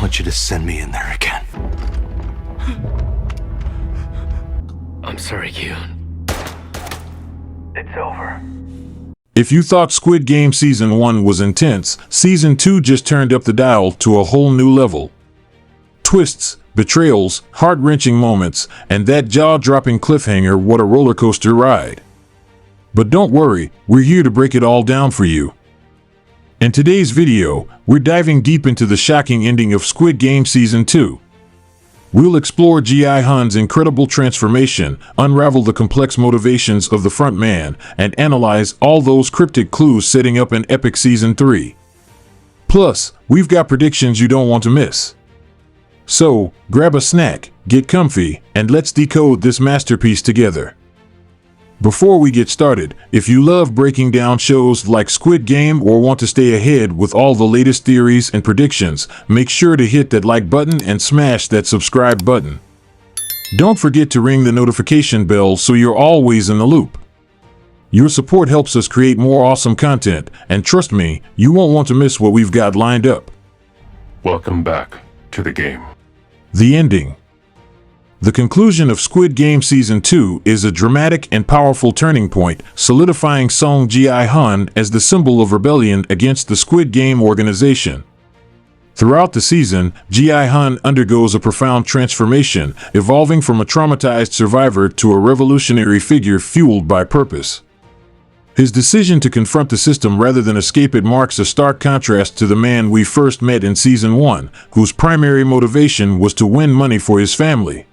want you to send me in there again. I'm sorry, Yoon. It's over. If you thought Squid Game Season 1 was intense, Season 2 just turned up the dial to a whole new level. Twists, betrayals, heart-wrenching moments, and that jaw-dropping cliffhanger, what a roller coaster ride. But don't worry, we're here to break it all down for you. In today's video, we're diving deep into the shocking ending of Squid Game Season 2. We'll explore Ji-hun's incredible transformation, unravel the complex motivations of the front man, and analyze all those cryptic clues setting up an epic Season 3. Plus, we've got predictions you don't want to miss. So, grab a snack, get comfy, and let's decode this masterpiece together. Before we get started, if you love breaking down shows like Squid Game or want to stay ahead with all the latest theories and predictions, make sure to hit that like button and smash that subscribe button. Don't forget to ring the notification bell so you're always in the loop. Your support helps us create more awesome content, and trust me, you won't want to miss what we've got lined up. Welcome back to the game. The ending. The conclusion of Squid Game Season 2 is a dramatic and powerful turning point, solidifying Song Ji-hun as the symbol of rebellion against the Squid Game organization. Throughout the season, Ji-hun undergoes a profound transformation, evolving from a traumatized survivor to a revolutionary figure fueled by purpose. His decision to confront the system rather than escape it marks a stark contrast to the man we first met in Season 1, whose primary motivation was to win money for his family.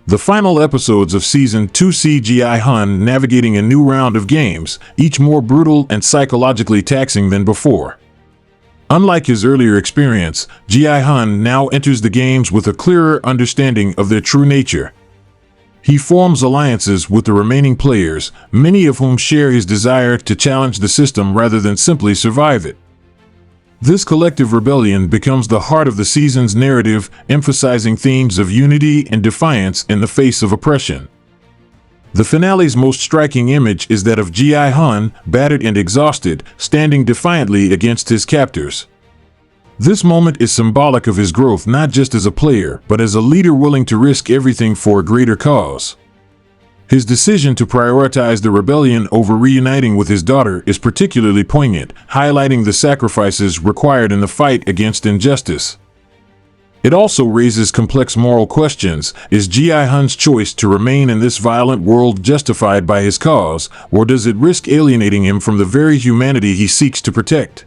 The final episodes of Season 2 see Ji-hun navigating a new round of games, each more brutal and psychologically taxing than before. Unlike his earlier experience, Ji-hun now enters the games with a clearer understanding of their true nature. He forms alliances with the remaining players, many of whom share his desire to challenge the system rather than simply survive it. This collective rebellion becomes the heart of the season's narrative, emphasizing themes of unity and defiance in the face of oppression. The finale's most striking image is that of Ji-hun, battered and exhausted, standing defiantly against his captors. This moment is symbolic of his growth not just as a player, but as a leader willing to risk everything for a greater cause. His decision to prioritize the rebellion over reuniting with his daughter is particularly poignant, highlighting the sacrifices required in the fight against injustice. It also raises complex moral questions. Is Ji-hun's choice to remain in this violent world justified by his cause, or does it risk alienating him from the very humanity he seeks to protect?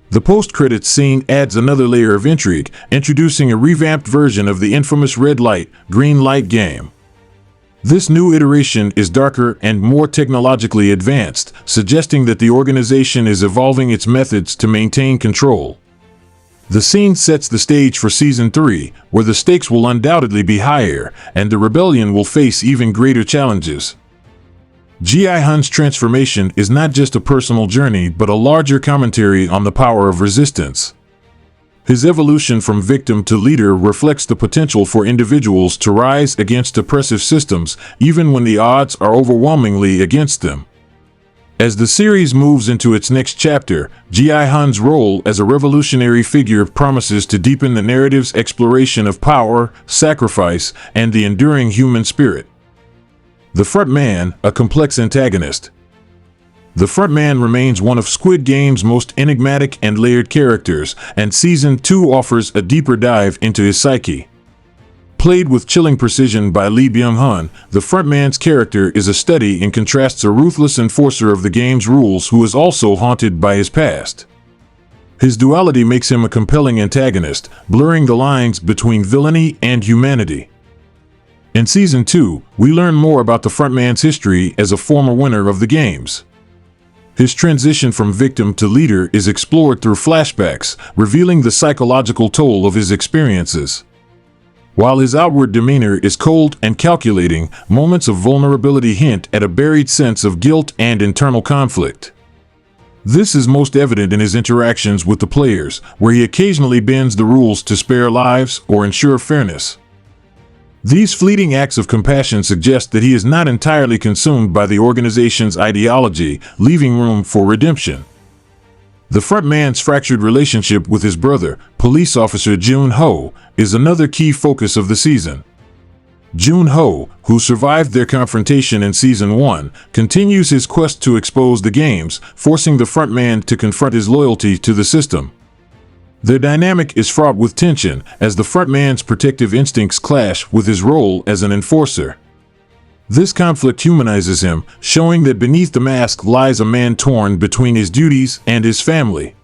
The post-credits scene adds another layer of intrigue, introducing a revamped version of the infamous red light, green light game. This new iteration is darker and more technologically advanced, suggesting that the organization is evolving its methods to maintain control. The scene sets the stage for Season 3, where the stakes will undoubtedly be higher, and the rebellion will face even greater challenges. Ji-hun's transformation is not just a personal journey, but a larger commentary on the power of resistance. His evolution from victim to leader reflects the potential for individuals to rise against oppressive systems, even when the odds are overwhelmingly against them. As the series moves into its next chapter, Ji-hun's role as a revolutionary figure promises to deepen the narrative's exploration of power, sacrifice, and the enduring human spirit. The front man, a complex antagonist. The frontman remains one of Squid Game's most enigmatic and layered characters, and Season 2 offers a deeper dive into his psyche. Played with chilling precision by Lee Byung-hun, the frontman's character is a study in contrasts a ruthless enforcer of the game's rules who is also haunted by his past. His duality makes him a compelling antagonist, blurring the lines between villainy and humanity. In Season 2, we learn more about the frontman's history as a former winner of the games. His transition from victim to leader is explored through flashbacks, revealing the psychological toll of his experiences. While his outward demeanor is cold and calculating, moments of vulnerability hint at a buried sense of guilt and internal conflict. This is most evident in his interactions with the players, where he occasionally bends the rules to spare lives or ensure fairness. These fleeting acts of compassion suggest that he is not entirely consumed by the organization's ideology, leaving room for redemption. The frontman's fractured relationship with his brother, police officer Jun-ho, is another key focus of the season. Jun-ho, who survived their confrontation in Season 1, continues his quest to expose the games, forcing the frontman to confront his loyalty to the system. Their dynamic is fraught with tension, as the frontman's protective instincts clash with his role as an enforcer. This conflict humanizes him, showing that beneath the mask lies a man torn between his duties and his family.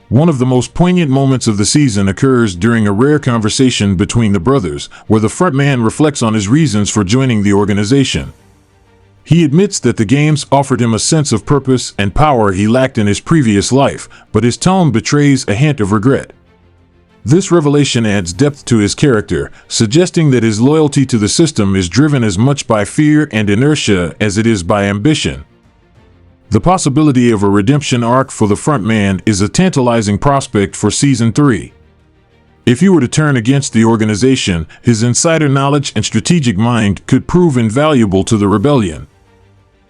One of the most poignant moments of the season occurs during a rare conversation between the brothers, where the frontman reflects on his reasons for joining the organization. He admits that the games offered him a sense of purpose and power he lacked in his previous life, but his tone betrays a hint of regret. This revelation adds depth to his character, suggesting that his loyalty to the system is driven as much by fear and inertia as it is by ambition. The possibility of a redemption arc for the frontman is a tantalizing prospect for Season 3. If he were to turn against the organization, his insider knowledge and strategic mind could prove invaluable to the rebellion.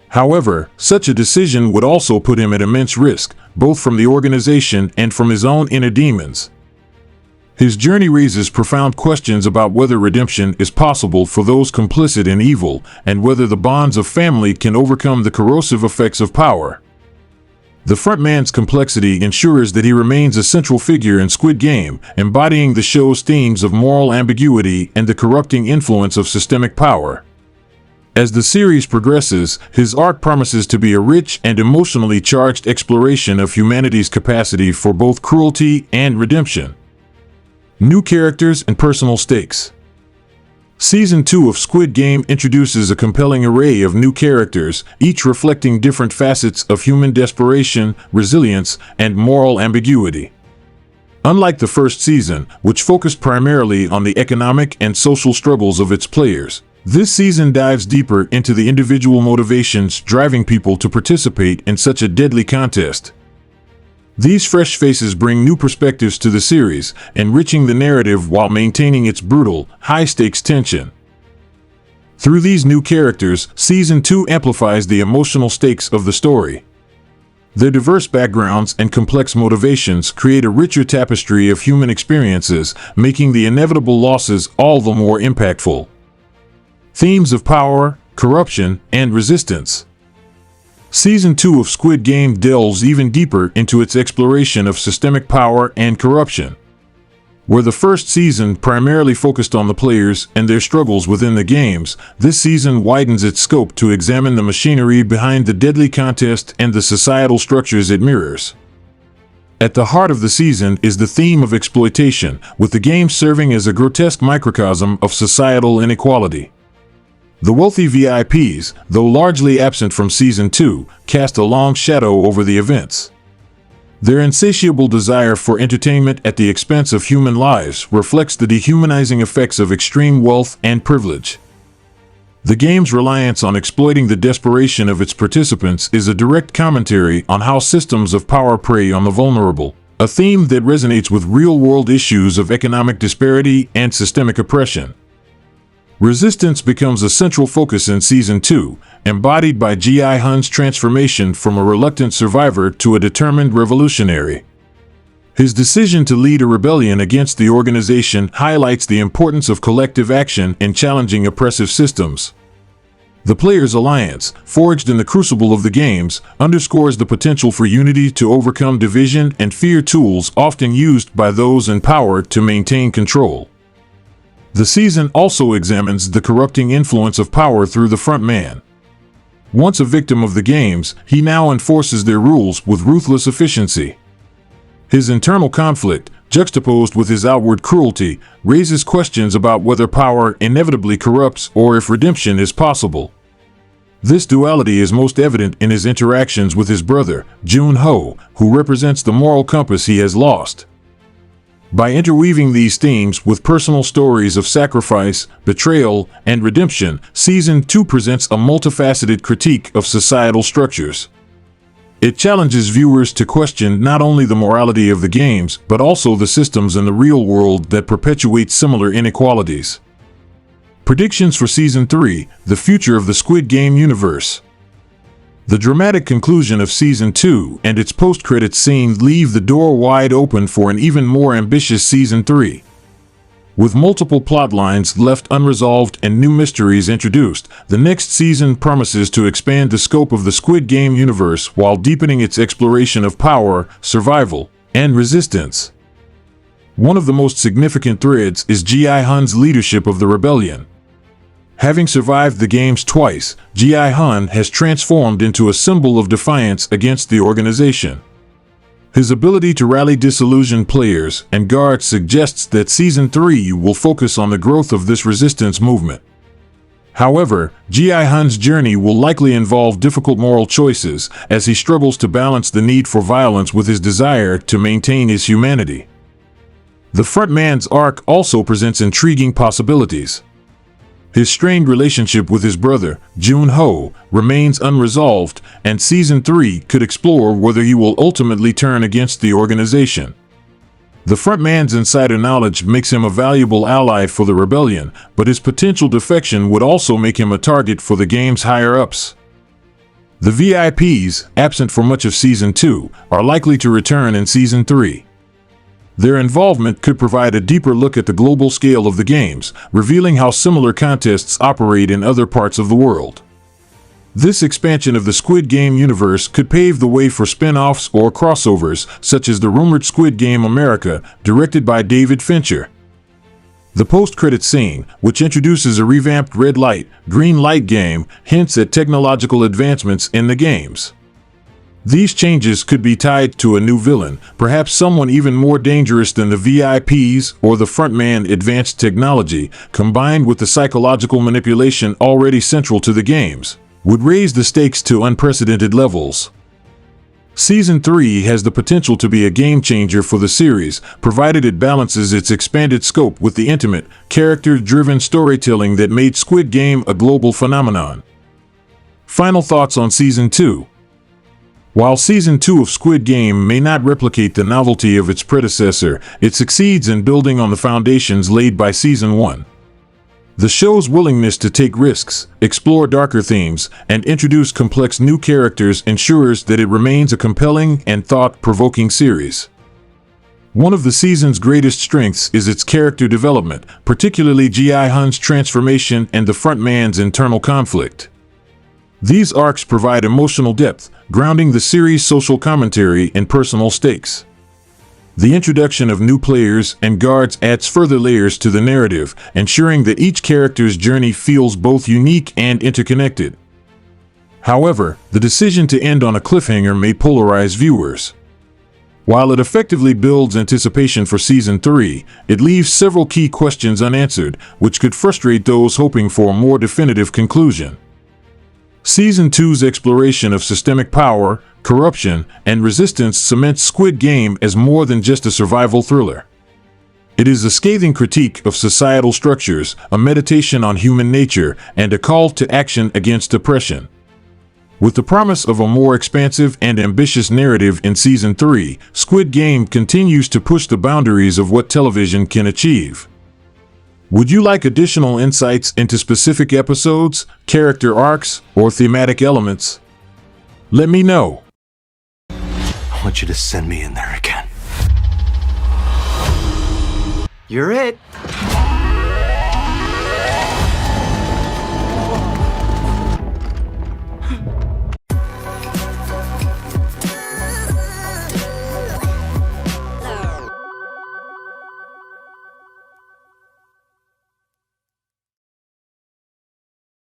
However, such a decision would also put him at immense risk, both from the organization and from his own inner demons. His journey raises profound questions about whether redemption is possible for those complicit in evil, and whether the bonds of family can overcome the corrosive effects of power. The frontman's complexity ensures that he remains a central figure in Squid Game, embodying the show's themes of moral ambiguity and the corrupting influence of systemic power. As the series progresses, his arc promises to be a rich and emotionally charged exploration of humanity's capacity for both cruelty and redemption. New characters and personal stakes. Season 2 of Squid Game introduces a compelling array of new characters, each reflecting different facets of human desperation, resilience, and moral ambiguity. Unlike the first season, which focused primarily on the economic and social struggles of its players, this season dives deeper into the individual motivations driving people to participate in such a deadly contest. These fresh faces bring new perspectives to the series, enriching the narrative while maintaining its brutal, high-stakes tension. Through these new characters, Season 2 amplifies the emotional stakes of the story. Their diverse backgrounds and complex motivations create a richer tapestry of human experiences, making the inevitable losses all the more impactful. Themes of power, corruption, and resistance. Season 2 of Squid Game delves even deeper into its exploration of systemic power and corruption. Where the first season primarily focused on the players and their struggles within the games, this season widens its scope to examine the machinery behind the deadly contest and the societal structures it mirrors. At the heart of the season is the theme of exploitation, with the game serving as a grotesque microcosm of societal inequality. The wealthy VIPs, though largely absent from Season 2, cast a long shadow over the events. Their insatiable desire for entertainment at the expense of human lives reflects the dehumanizing effects of extreme wealth and privilege. The game's reliance on exploiting the desperation of its participants is a direct commentary on how systems of power prey on the vulnerable, a theme that resonates with real-world issues of economic disparity and systemic oppression. Resistance becomes a central focus in Season 2, embodied by Ji-hun's transformation from a reluctant survivor to a determined revolutionary. His decision to lead a rebellion against the organization highlights the importance of collective action in challenging oppressive systems. The players' alliance, forged in the crucible of the games, underscores the potential for unity to overcome division and fear, tools often used by those in power to maintain control. The season also examines the corrupting influence of power through the front man. Once a victim of the games, he now enforces their rules with ruthless efficiency. His internal conflict, juxtaposed with his outward cruelty, raises questions about whether power inevitably corrupts or if redemption is possible. This duality is most evident in his interactions with his brother, Jun-ho, who represents the moral compass he has lost. By interweaving these themes with personal stories of sacrifice, betrayal, and redemption, Season 2 presents a multifaceted critique of societal structures. It challenges viewers to question not only the morality of the games, but also the systems in the real world that perpetuate similar inequalities. Predictions for Season 3, the future of the Squid Game universe. The dramatic conclusion of Season 2 and its post-credits scene leave the door wide open for an even more ambitious Season 3. With multiple plot lines left unresolved and new mysteries introduced, the next season promises to expand the scope of the Squid Game universe while deepening its exploration of power, survival, and resistance. One of the most significant threads is Ji Hun's leadership of the rebellion. Having survived the games twice, Ji Hun has transformed into a symbol of defiance against the organization. His ability to rally disillusioned players and guards suggests that Season 3 will focus on the growth of this resistance movement. However, Ji Hun's journey will likely involve difficult moral choices as he struggles to balance the need for violence with his desire to maintain his humanity. The frontman's arc also presents intriguing possibilities. His strained relationship with his brother, Jun-ho, remains unresolved, and Season 3 could explore whether he will ultimately turn against the organization. The frontman's insider knowledge makes him a valuable ally for the rebellion, but his potential defection would also make him a target for the game's higher-ups. The VIPs, absent for much of Season 2, are likely to return in Season 3. Their involvement could provide a deeper look at the global scale of the games, revealing how similar contests operate in other parts of the world. This expansion of the Squid Game universe could pave the way for spin-offs or crossovers, such as the rumored Squid Game America, directed by David Fincher. The post-credit scene, which introduces a revamped red light, green light game, hints at technological advancements in the games. These changes could be tied to a new villain, perhaps someone even more dangerous than the VIPs or the frontman. Advanced technology, combined with the psychological manipulation already central to the games, would raise the stakes to unprecedented levels. Season 3 has the potential to be a game-changer for the series, provided it balances its expanded scope with the intimate, character-driven storytelling that made Squid Game a global phenomenon. Final thoughts on Season 2. While Season 2 of Squid Game may not replicate the novelty of its predecessor, it succeeds in building on the foundations laid by Season 1. The show's willingness to take risks, explore darker themes, and introduce complex new characters ensures that it remains a compelling and thought-provoking series. One of the season's greatest strengths is its character development, particularly Ji Hun's transformation and the frontman's internal conflict. These arcs provide emotional depth, grounding the series' social commentary and personal stakes. The introduction of new players and guards adds further layers to the narrative, ensuring that each character's journey feels both unique and interconnected. However, the decision to end on a cliffhanger may polarize viewers. While it effectively builds anticipation for Season 3, it leaves several key questions unanswered, which could frustrate those hoping for a more definitive conclusion. Season 2's exploration of systemic power, corruption, and resistance cements Squid Game as more than just a survival thriller. It is a scathing critique of societal structures, a meditation on human nature, and a call to action against oppression. With the promise of a more expansive and ambitious narrative in Season 3, Squid Game continues to push the boundaries of what television can achieve. Would you like additional insights into specific episodes, character arcs, or thematic elements? Let me know. I want you to send me in there again. You're it.